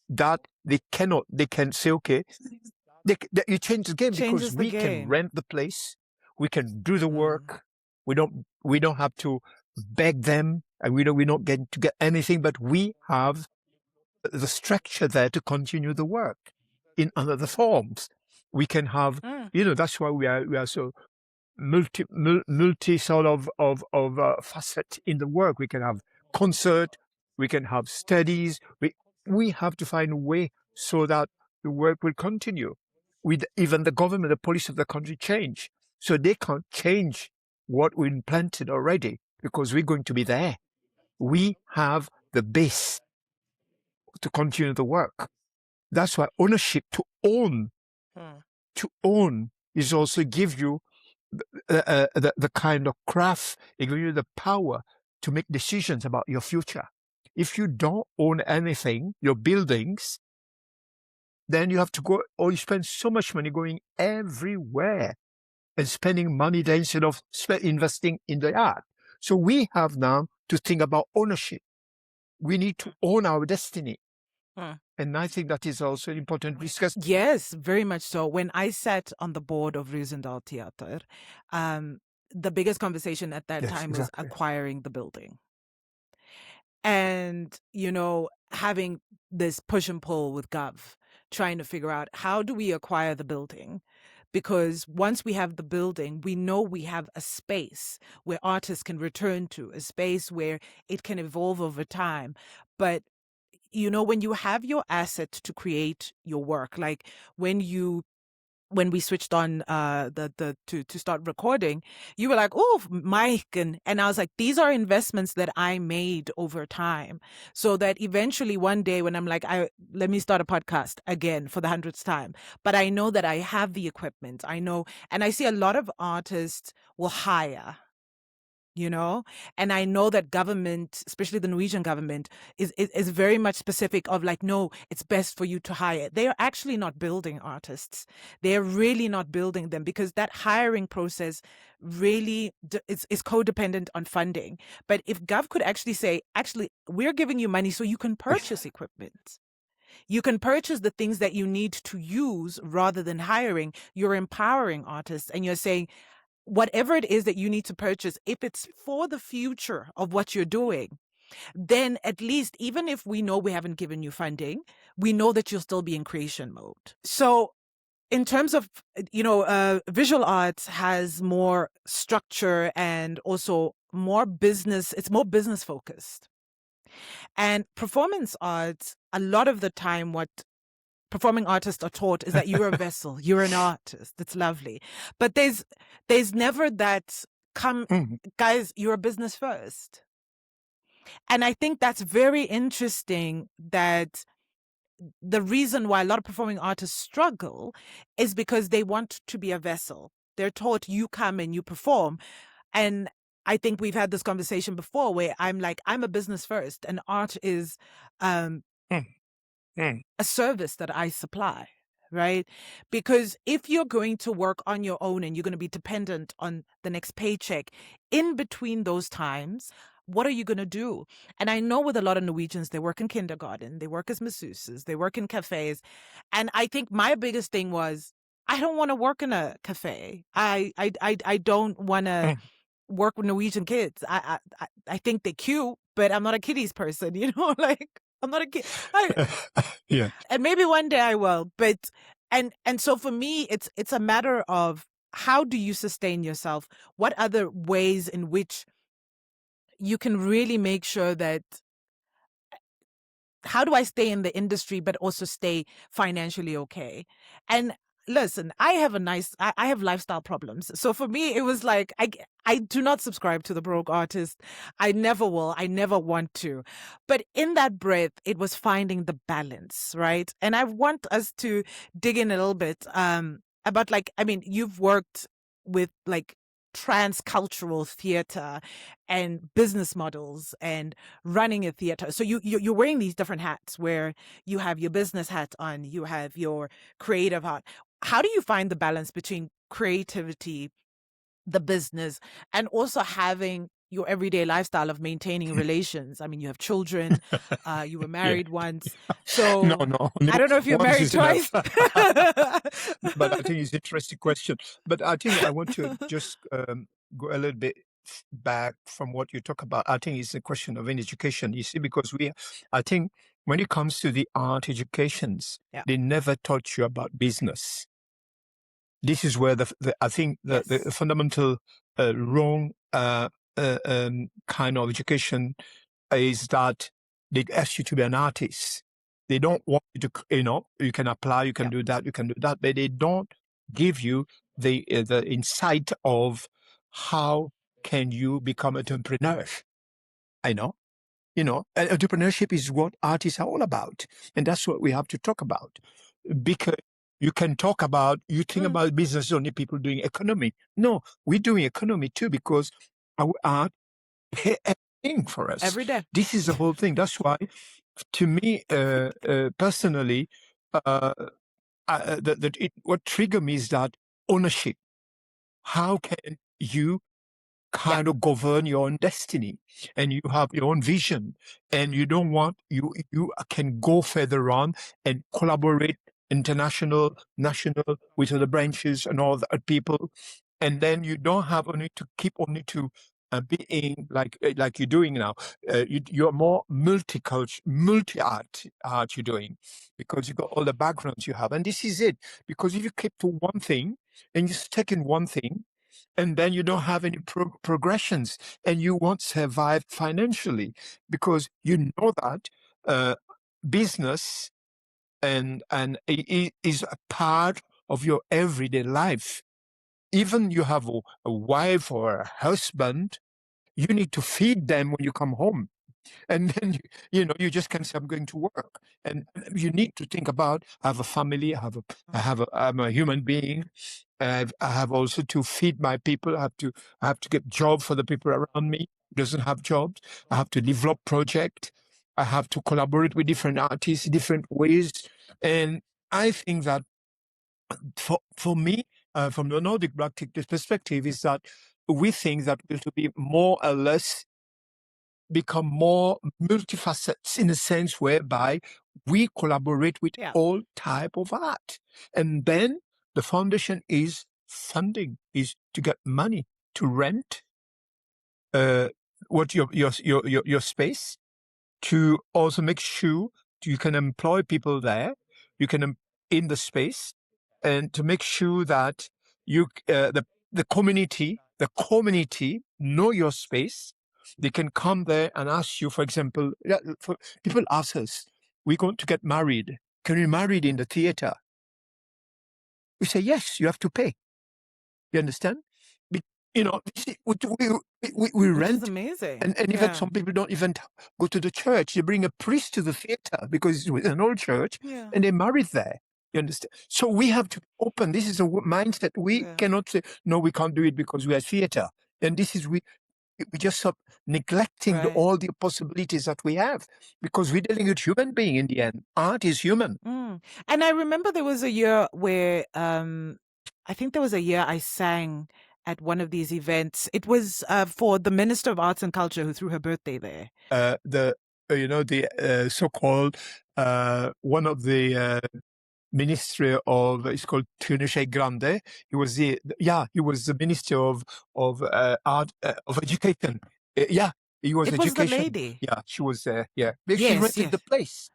that they can say, okay, you change the game, because we can rent the place, we can do the work, we don't have to beg them, and we don't get to get anything, but we have the structure there to continue the work in other forms. We can have, that's why we are so multi sort of facet in the work. We can have concert, we can have studies. We have to find a way so that the work will continue. With even the government, the policy of the country change, so they can't change what we implanted already, because we're going to be there. We have the base to continue the work. That's why ownership, to own is also give you the kind of craft, it gives you the power to make decisions about your future. If you don't own anything, your buildings, then you have to go, or you spend so much money going everywhere and spending money there instead of investing in the art. So we have now to think about ownership. We need to own our destiny. And I think that is also important to discuss. Yes, very much so. When I sat on the board of Roosendaal Theater, the biggest conversation at that time was acquiring the building. And, having this push and pull with Gov, trying to figure out, how do we acquire the building? Because once we have the building, we know we have a space where artists can return to, a space where it can evolve over time. But, when you have your asset to create your work, like when we switched on to start recording, you were like, oh, Mike, and I was like, these are investments that I made over time, so that eventually one day when I'm like, let me start a podcast again for the 100th time, but I know that I have the equipment, I know, and I see a lot of artists will hire. And I know that government, especially the Norwegian government, is very much specific of like, no, it's best for you to hire. They are actually not building artists. They're really not building them, because that hiring process really is codependent on funding. But if Gov could actually say, actually, we're giving you money so you can purchase equipment. You can purchase the things that you need to use rather than hiring. You're empowering artists, and you're saying, whatever it is that you need to purchase, if it's for the future of what you're doing, then at least, even if we know we haven't given you funding, we know that you'll still be in creation mode. So in terms of, visual arts has more structure and also more business. It's more business focused. And performance arts, a lot of the time, what performing artists are taught is that you're a vessel, you're an artist. It's lovely. But there's never that, guys, you're a business first. And I think that's very interesting, that the reason why a lot of performing artists struggle is because they want to be a vessel. They're taught, you come and you perform. And I think we've had this conversation before where I'm like, I'm a business first, and art is a service that I supply. right? Because if you're going to work on your own and you're going to be dependent on the next paycheck in between those times, what are you going to do? And I know with a lot of Norwegians, they work in kindergarten, they work as masseuses, they work in cafes. And I think my biggest thing was, I don't want to work in a cafe. I don't want to work with Norwegian kids. I think they're cute, but I'm not a kiddies person, like I'm not a kid. Yeah. And maybe one day I will, but and so for me it's a matter of how do you sustain yourself? What other ways in which you can really make sure that how do I stay in the industry but also stay financially okay? And listen, I have lifestyle problems. So for me, it was like, I do not subscribe to the broke artist. I never will. I never want to. But in that breath, it was finding the balance, right? And I want us to dig in a little bit about you've worked with transcultural theater and business models and running a theater. So you're wearing these different hats where you have your business hat on, you have your creative hat. How do you find the balance between creativity, the business, and also having your everyday lifestyle of maintaining relations? I mean, you have children, you were Yeah. married once. So No. I don't know if you're Once married is enough. twice. But I think it's an interesting question. But I think I want to just go a little bit back from what you talk about. I think it's a question of an education. You see, because I think when it comes to the art educations, Yeah. they never taught you about business. This is where I think the Yes. fundamental wrong kind of education is that they ask you to be an artist. They don't want you to, you can apply, you can Yeah. do that, but they don't give you the insight of how can you become an entrepreneur. I know, and entrepreneurship is what artists are all about, and that's what we have to talk about, because you can talk about, you think about business only people doing economy. No, we're doing economy too, because our art pay everything for us. Every day. This is the whole thing. That's why, to me, personally, what triggered me is that ownership. How can you kind of govern your own destiny, and you have your own vision, and you don't want you can go further on and collaborate international, national, with other branches and all the people, and then you don't have only to keep only to being like you're doing now. You're more multicultural, multi art you're doing, because you got all the backgrounds you have, and this is it. Because if you keep to one thing and you stick in one thing, and then you don't have any progressions, and you won't survive financially, because you know that business is a part of your everyday life. Even you have a wife or a husband, you need to feed them when you come home. And then you just can't say, I'm going to work. And you need to think about, I have a family, I'm a human being. I have also to feed my people. I have to get job for the people around me who doesn't have jobs. I have to develop project. I have to collaborate with different artists, different ways. And I think that for me, from the Nordic Black Theatre perspective, is that we think that we will be more or less become more multifaceted, in a sense whereby we collaborate with all type of art. And then the foundation is funding, is to get money to rent what your space, to also make sure you can employ people there, you can in the space, and to make sure that you the community know your space. They can come there and ask you, for example, for people ask us, we're going to get married. Can we marry in the theater? We say, yes, you have to pay. You understand? We Which is rent, amazing. and even some people don't even go to the church. They bring a priest to the theater because it's an old church, and they marry there. You understand? So we have to open. This is a mindset. We cannot say, no, we can't do it because we are theater. And this is we just stop neglecting Right. all the possibilities that we have, because we're dealing with human being in the end. Art is human. And I remember there was a year where I think there was a year I sang at one of these events. It was for the Minister of Arts and Culture who threw her birthday there. The so-called one of the Ministry of, it's called Trinche Grande. He was he was the Minister of Art of Education. He was It was the education. lady. Yeah, she was there. Yeah, but she Yes, rented yes. the place.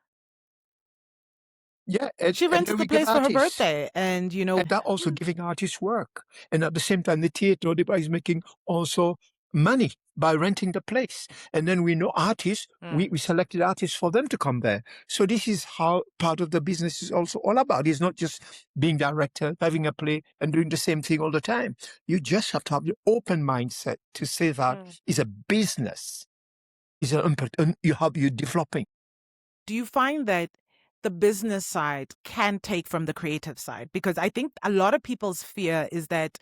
Yeah, She and then rented we the get place for her artists. birthday, and And that also giving artists work. And at the same time, the theatre is making also money by renting the place. And then we know artists, we selected artists for them to come there. So this is how part of the business is also all about. It's not just being director, having a play and doing the same thing all the time. You just have to have the open mindset to say that it's a business. You're developing. do you find that the business side can take from the creative side? Because I think a lot of people's fear is that,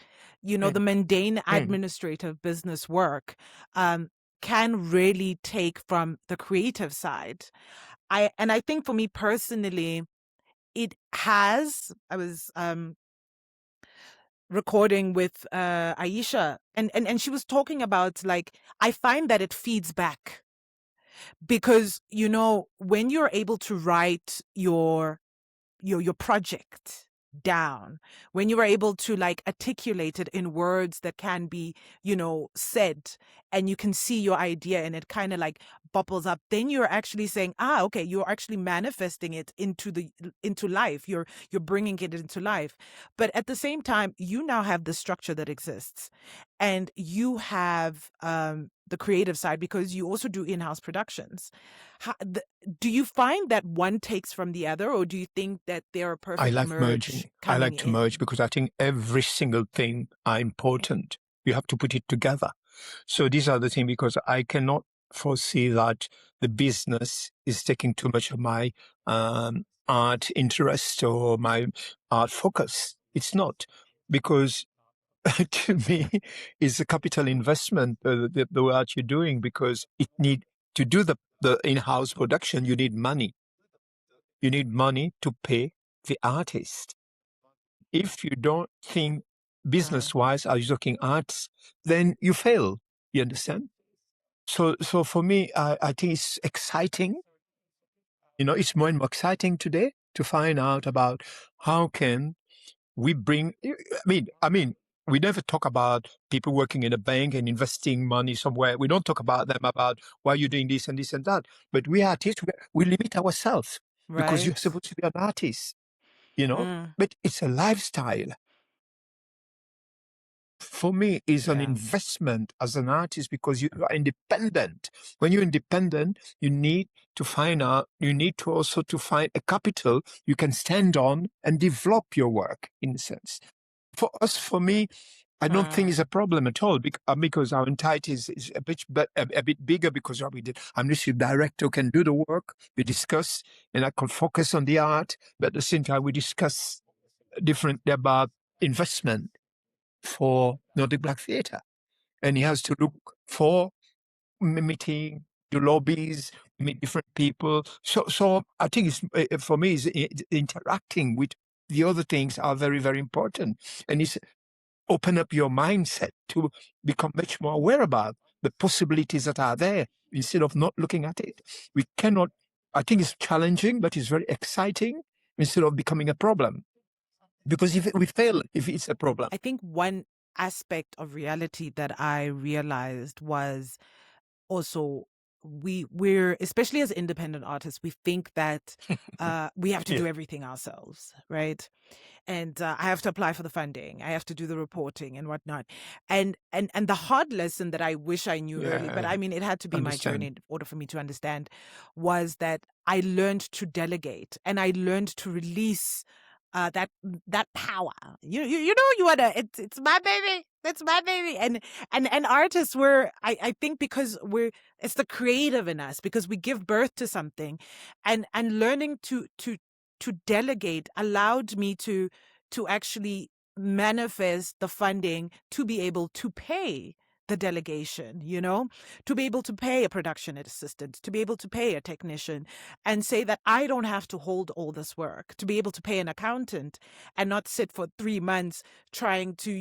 the mundane administrative business work can really take from the creative side. I think for me personally, it has. I was recording with Aisha, and she was talking about, like, I find that it feeds back because when you're able to write your project down, when you are able to, like, articulate it in words that can be said, and you can see your idea and it kind of like bubbles up, then you're actually saying, okay, you're actually manifesting it into life. You're bringing it into life. But at the same time, you now have the structure that exists, and you have the creative side because you also do in-house productions. Do you find that one takes from the other, or do you think that they're a I perfect like merge merging. I coming like to in? merge because I think every single thing are important. You have to put it together. So these are the things, because I cannot foresee that the business is taking too much of my art interest or my art focus. It's not, because to me, it's a capital investment, the art you're doing, because it need to do the in-house production. You need money. You need money to pay the artist. If you don't think business-wise, are you talking arts, then you fail. You understand? So for me, I think it's exciting. It's more and more exciting today to find out about how can we bring. I mean, we never talk about people working in a bank and investing money somewhere. We don't talk about them about why you're doing this and this and that. But we artists, we limit ourselves because you're Right. supposed to be an artist. But it's a lifestyle. For me, is an Yeah. investment as an artist, because you are independent. When you're independent, you need to also to find a capital you can stand on and develop your work, in a sense. For me, I don't think it's a problem at all, because our entity is a bit bigger, because I'm just a director who can do the work, we discuss, and I can focus on the art, but at the same time, we discuss differently about investment for Nordic Black Theatre. And he has to look for meeting, do lobbies, meet different people. So I think for me, interacting with the other things are very, very important. And it's open up your mindset to become much more aware about the possibilities that are there instead of not looking at it. I think it's challenging, but it's very exciting instead of becoming a problem. Because if we fail, if it's a problem. I think one aspect of reality that I realized was also we're especially as independent artists, we think that we have to do everything ourselves, right? And I have to apply for the funding, I have to do the reporting and whatnot. And the hard lesson that I wish I knew early, but I mean, it had to be my journey in order for me to understand, was that I learned to delegate and I learned to release that power. You wanna, it's my baby. It's my baby. And artists I think because it's the creative in us, because we give birth to something, and learning to delegate allowed me to actually manifest the funding to be able to pay the delegation, to be able to pay a production assistant, to be able to pay a technician and say that I don't have to hold all this work, to be able to pay an accountant and not sit for 3 months trying to,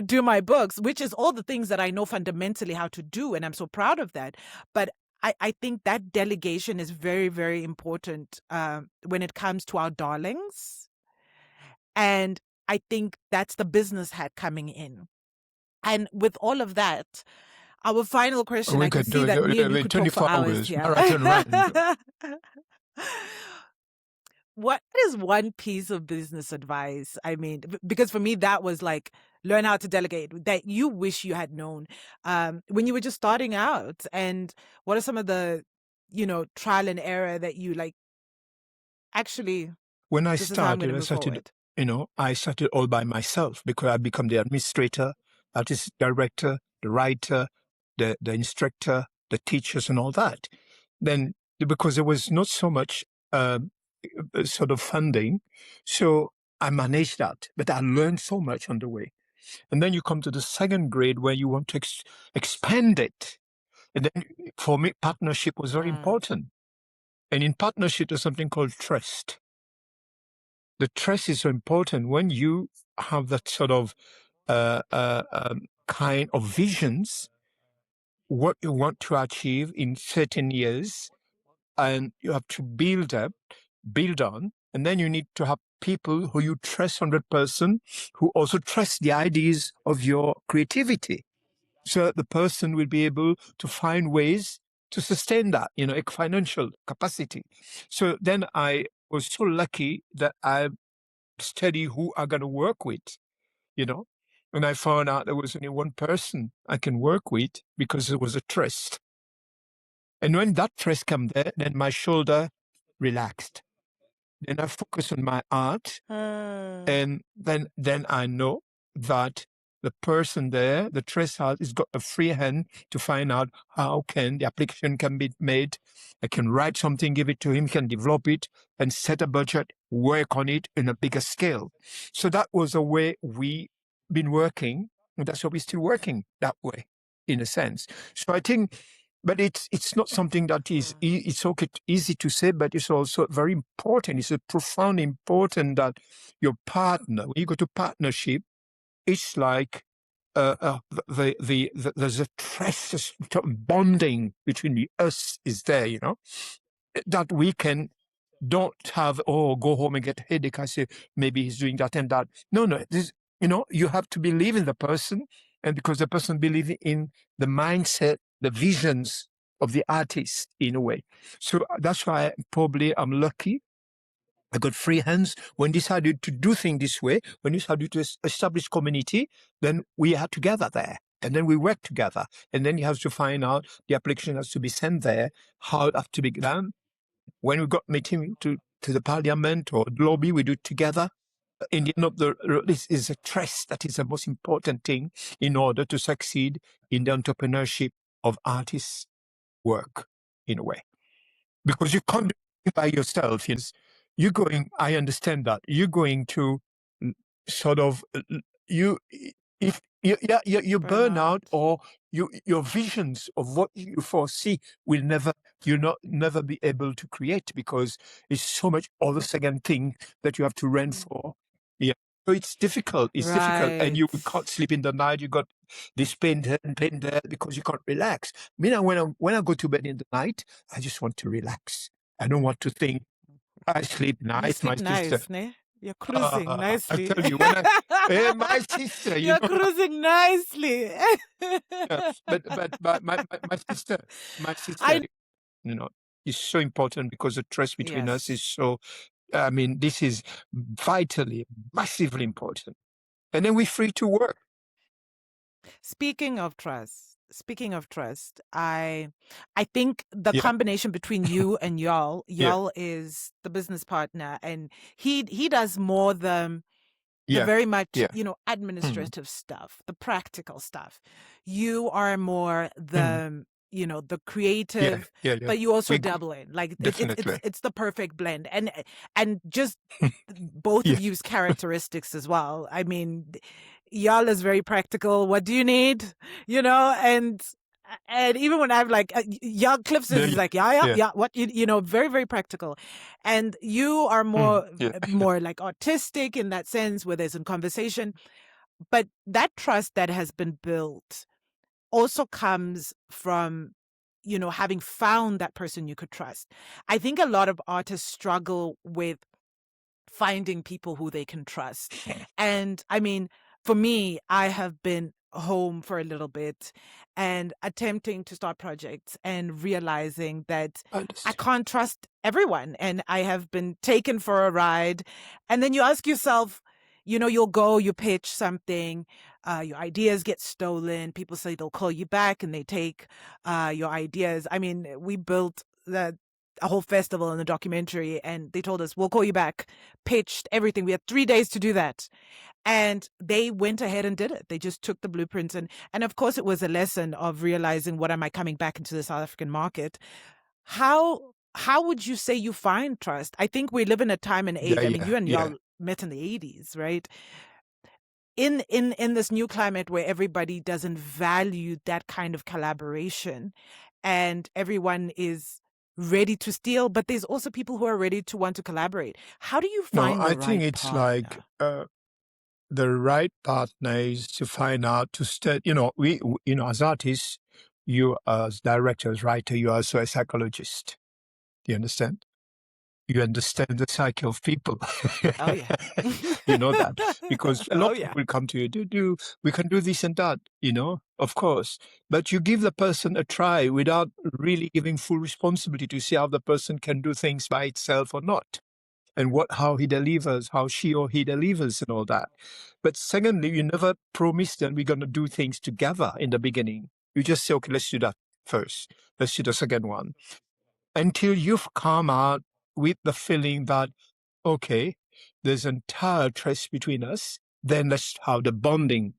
do my books, which is all the things that I know fundamentally how to do. And I'm so proud of that. But I think that delegation is very, very important when it comes to our darlings. And I think that's the business hat coming in. And with all of that, our final question, We I can could see do that me and you could talk for 24 hours hours, here. marathon run. What is one piece of business advice? I mean, because for me, that was like learn how to delegate that you wish you had known when you were just starting out. And what are some of the, trial and error that you like, actually, When I this is how I'm going to started, move forward? I started all by myself because I become the administrator, artistic director, the writer, the instructor, the teachers and all that. Then because there was not so much sort of funding, so I managed that, but I learned so much on the way. And then you come to the second grade where you want to expand it. And then for me, partnership was very important. And in partnership, there's something called trust. The trust is so important when you have that sort of kind of visions, what you want to achieve in certain years, and you have to build on, and then you need to have people who you trust 100%, who also trust the ideas of your creativity, so that the person will be able to find ways to sustain that, a financial capacity. So then I was so lucky that I study who I'm going to work with, and I found out there was only one person I can work with because there was a trust. And when that trust came there, then my shoulder relaxed. Then I focus on my art, and then I know that the person there, the trust has got a free hand to find out how can the application can be made. I can write something, give it to him, can develop it, and set a budget, work on it in a bigger scale. So that was a way we been working, and that's why we're still working that way, in a sense. So I think, but it's not something that is it's okay easy to say, but it's also very important. It's a profound important that your partner, when you go to partnership, it's like there's a trust bonding between us is there, that we can don't have go home and get headache. I say maybe he's doing that and that. No, this, you have to believe in the person, and because the person believes in the mindset, the visions of the artist in a way. So that's why probably I'm lucky. I got free hands. When decided to do things this way, when decided to establish community, then we are together there. And then we work together. And then you have to find out the application has to be sent there, how it has to be done. When we got meeting to the parliament or the lobby, we do it together. In the end of this is a trust that is the most important thing in order to succeed in the entrepreneurship of artists' work, in a way. Because you can't do it by yourself. You're going, I understand that. You're going to sort of, you burn out, or your visions of what you foresee will never be able to create, because it's so much other second thing that you have to run for. Yeah. So it's difficult. Difficult. And you can't sleep in the night. You got this pain there and pain there because you can't relax. When I go to bed in the night, I just want to relax. I don't want to think. I sleep nice. You sleep my sister. Nice, You're cruising nicely. I tell you, my sister, you're cruising nicely. Yeah, but my sister, is so important, because the trust between us is so. I mean, this is vitally, massively important, and then we're free to work. Speaking of trust, I think the combination between you and Yal is the business partner, and he does more the very much, administrative stuff, the practical stuff. You are more the, the creative, but you also dabble in, like, it's the perfect blend, and just both of you's characteristics as well. I mean, y'all is very practical. What do you need? And even when I'm like, y'all, Cliff says, he's like, yeah, what, very, very practical. And you are more like artistic in that sense where there's a conversation. But that trust that has been built also comes from, having found that person you could trust. I think a lot of artists struggle with finding people who they can trust. And I mean, for me, I have been home for a little bit and attempting to start projects and realizing that I can't trust everyone. And I have been taken for a ride. And then you ask yourself, you'll go, you pitch something, your ideas get stolen. People say they'll call you back and they take your ideas. I mean, we built a whole festival in the documentary and they told us, we'll call you back, pitched everything. We had 3 days to do that. And they went ahead and did it. They just took the blueprints. And of course, it was a lesson of realizing, what am I coming back into the South African market? How would you say you find trust? I think we live in a time and age. You and y'all met in the 80s, right? In this new climate where everybody doesn't value that kind of collaboration and everyone is ready to steal, but there's also people who are ready to want to collaborate. How do you find the right partner? I think it's like the right partner is to find out to start. We as artists, you as directors, writer, you are also a psychologist. Do you understand? You understand the psyche of people. Oh yeah. You know that because a lot of people come to you. We can do this and that, of course. But you give the person a try without really giving full responsibility to see how the person can do things by itself or not, and how he delivers, how she or he delivers, and all that. But secondly, you never promise that we're going to do things together in the beginning. You just say, okay, let's do that first. Let's do the second one. Until you've come out with the feeling that, okay, there's entire trust between us, then let's have the bonding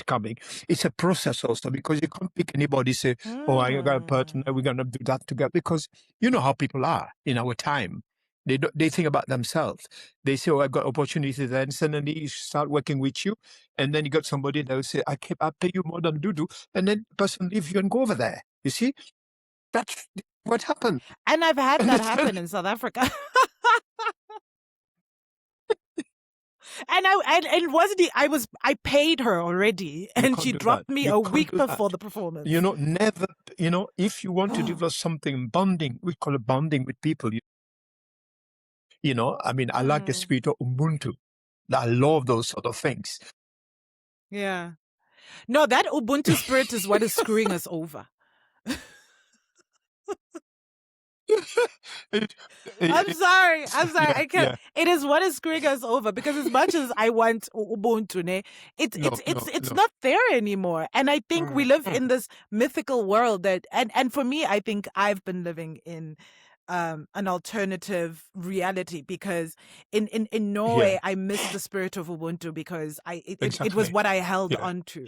coming. It's a process also, because you can't pick anybody, say, oh, I got a partner, we're going to do that together. Because you know how people are in our time. They think about themselves. They say, oh, I got opportunity, then suddenly you start working with you, and then you got somebody that will say, I pay you more than you, and then the person leaves you and go over there. You see? That's what happened. And I've had that happen in South Africa. And I paid her already, and she dropped me a week before the performance. Never, if you want to develop something bonding, we call it bonding with people. I like the spirit of Ubuntu. I love those sort of things. Yeah. No, that Ubuntu spirit is what is screwing us over. I'm sorry. I can't. Yeah. It is what is screwing us over, because as much as I want Ubuntu, it's not there anymore. And I think we live in this mythical world that, and for me, I think I've been living in an alternative reality, because in Norway, I miss the spirit of Ubuntu, because it was what I held onto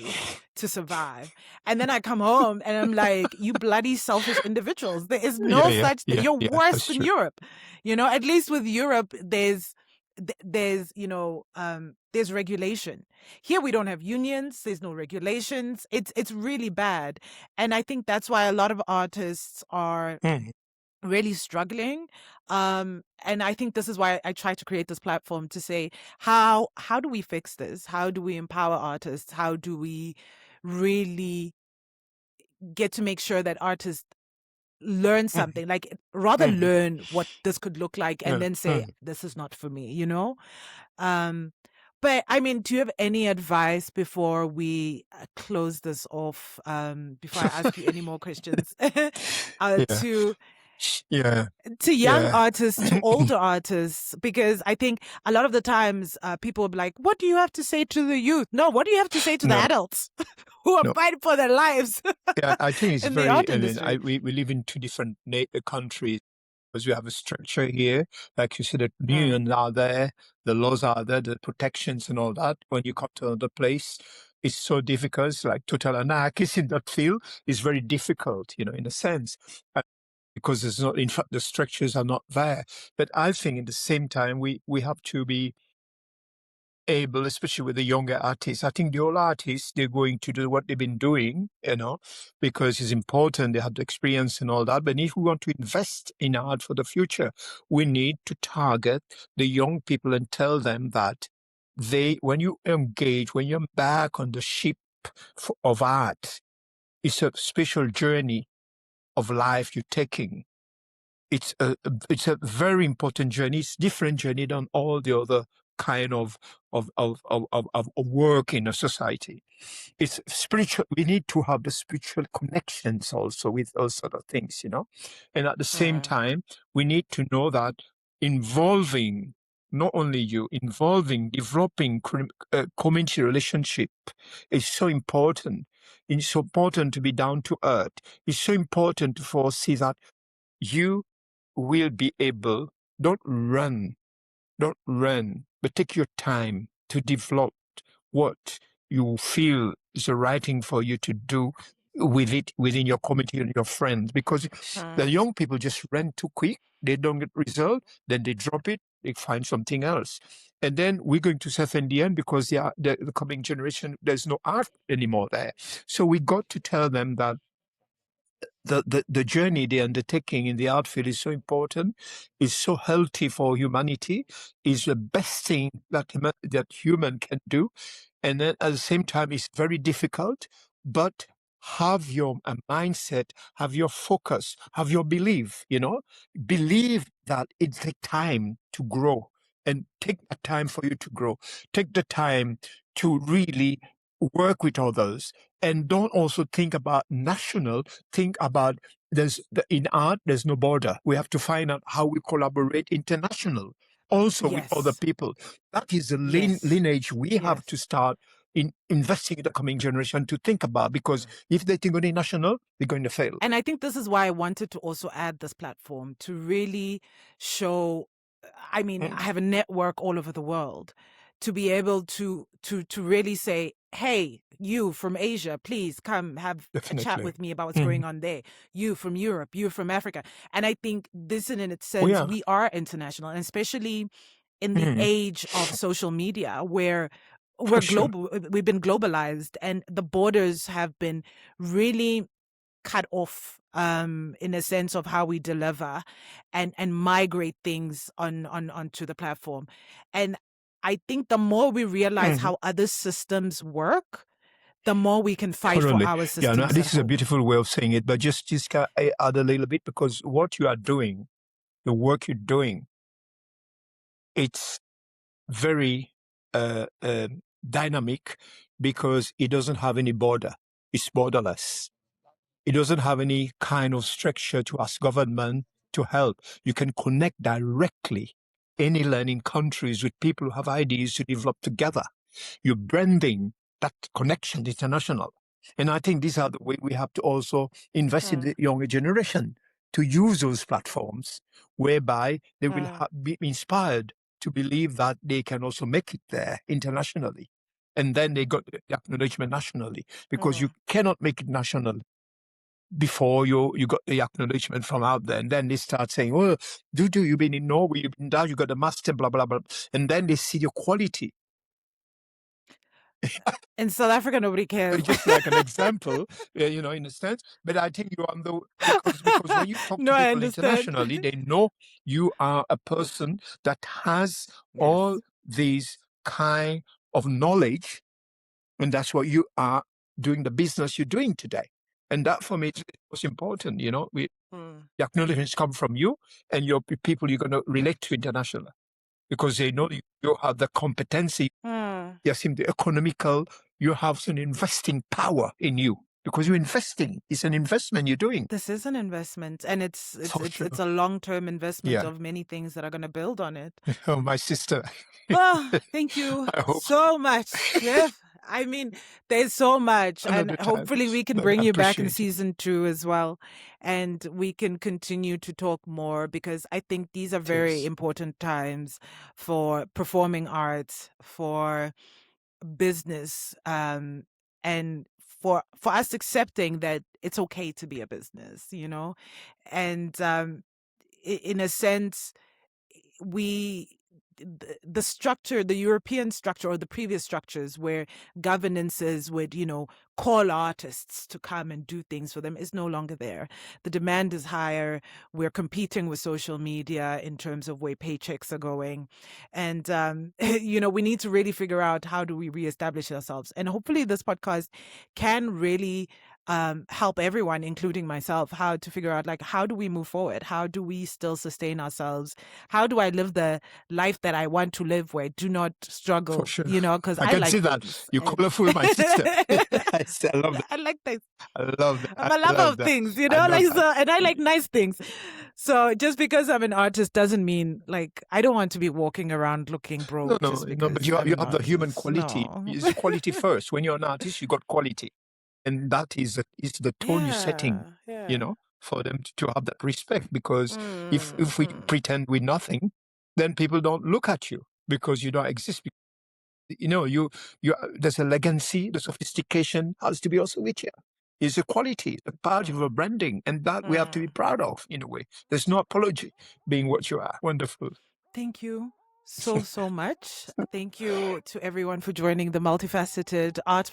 to survive. And then I come home and I'm like, you bloody selfish individuals. There is no such thing. You're worse than Europe. At least with Europe, there's regulation. Here we don't have unions. There's no regulations. It's really bad. And I think that's why a lot of artists are really struggling. And I think this is why I try to create this platform to say, how do we fix this? How do we empower artists? How do we really get to make sure that artists learn something, like rather learn what this could look like and then say, this is not for me, But I mean, do you have any advice before we close this off, before I ask you any more questions, to young artists, to older artists? Because I think a lot of the times people will be like, what do you have to say to the youth? No, what do you have to say to the adults who are fighting for their lives? I think it's very, we live in two different countries, because we have a structure here. Like you said, the unions are there, the laws are there, the protections and all that. When you come to another place, it's so difficult. It's like total anarchy in that field. It's very difficult, in a sense. Because there's not, in fact, the structures are not there. But I think at the same time, we have to be able, especially with the younger artists. I think the older artists, they're going to do what they've been doing, because it's important. They have the experience and all that. But if we want to invest in art for the future, we need to target the young people and tell them that when you engage, when you're back on the ship of art, it's a special journey of life you're taking. It's a very important journey. It's different journey than all the other kind of work in a society. It's spiritual. We need to have the spiritual connections also with those sort of things, And at the same time, we need to know that involving not only you, developing community relationship is so important. It's so important to be down to earth. It's so important to foresee that you will be able, don't run, but take your time to develop what you feel is the right thing for you to do with it within your community and your friends. Because the young people just run too quick, they don't get result, then they drop it, they find something else. And then we're going to suffer in the end because the coming generation, there's no art anymore there. So we got to tell them that the journey they're undertaking in the art field is so important, is so healthy for humanity, is the best thing that human can do. And then at the same time, it's very difficult, but have your mindset, have your focus, have your belief, believe that it takes time to grow, and take the time for you to grow. Take the time to really work with others, and don't also think about national, think about in art, there's no border. We have to find out how we collaborate international also with other people. That is the lineage we have to start in investing in the coming generation to think about, because if they think only national, they're going to fail. And I think this is why I wanted to also add this platform to really show, I have a network all over the world, to be able to really say, hey, you from Asia, please come have a chat with me about what's going on there. You from Europe, you from Africa. And I think this in its sense, we are international, and especially in the age of social media, where we're global, we've been globalized, and the borders have been really cut off in a sense of how we deliver and migrate things onto the platform. And I think the more we realize how other systems work, the more we can fight for our systems. Yeah, this is a beautiful way of saying it, but just add a little bit, because what you are doing, the work you're doing, it's very dynamic, because it doesn't have any border. It's borderless. It doesn't have any kind of structure to ask government to help. You can connect directly any learning countries with people who have ideas to develop together. You're branding that connection international. And I think these are the way we have to also invest in the younger generation to use those platforms, whereby they will be inspired to believe that they can also make it there internationally. And then they got the acknowledgement nationally, because you cannot make it national before you got the acknowledgement from out there. And then they start saying, oh, you've been in Norway, you've been down, you got a master, blah, blah, blah. And then they see your quality. In South Africa, nobody cares. Just like an example, in a sense. But I think you're on because when you talk to people internationally, they know you are a person that has all these kind of knowledge, and that's what you are doing, the business you're doing today. And that for me is most important, the acknowledgements come from you and your people you're going to relate to internationally, because they know you have the competency, yes, in the economical, you have some investing power in you, because you're investing. It's an investment you're doing. This is an investment, and it's a long-term investment of many things that are going to build on it. Oh, my sister. Oh, thank you so much, Cliff. There's so much, and hopefully we can bring you back in season 2 as well, and we can continue to talk more, because I think these are very important times for performing arts, for business, and for us accepting that it's okay to be a business, and in a sense, we the structure, the European structure or the previous structures where governances would, call artists to come and do things for them is no longer there. The demand is higher. We're competing with social media in terms of where paychecks are going. And, we need to really figure out how do we reestablish ourselves. And hopefully this podcast can really help everyone, including myself, how to figure out, like, how do we move forward? How do we still sustain ourselves? How do I live the life that I want to live where I do not struggle, For sure. because I I can like see that. things. You're colorful, my sister. I love that. I like things. I love that. I'm a I lover love of that. things, I know like, that. so, and I like nice things. So just because I'm an artist doesn't mean, like, I don't want to be walking around looking broke No, just no, because but you I'm have an the human artist. quality. No. It's quality first. When you're an artist, you got quality. And that is the tone you're setting, Yeah. for them to have that respect. Because if we pretend we're nothing, then people don't look at you because you don't exist. You there's a legacy, the sophistication has to be also with you. It's a quality, it's a part of a branding, and that we have to be proud of in a way. There's no apology being what you are. Wonderful. Thank you so much. Thank you to everyone for joining the Multifaceted Art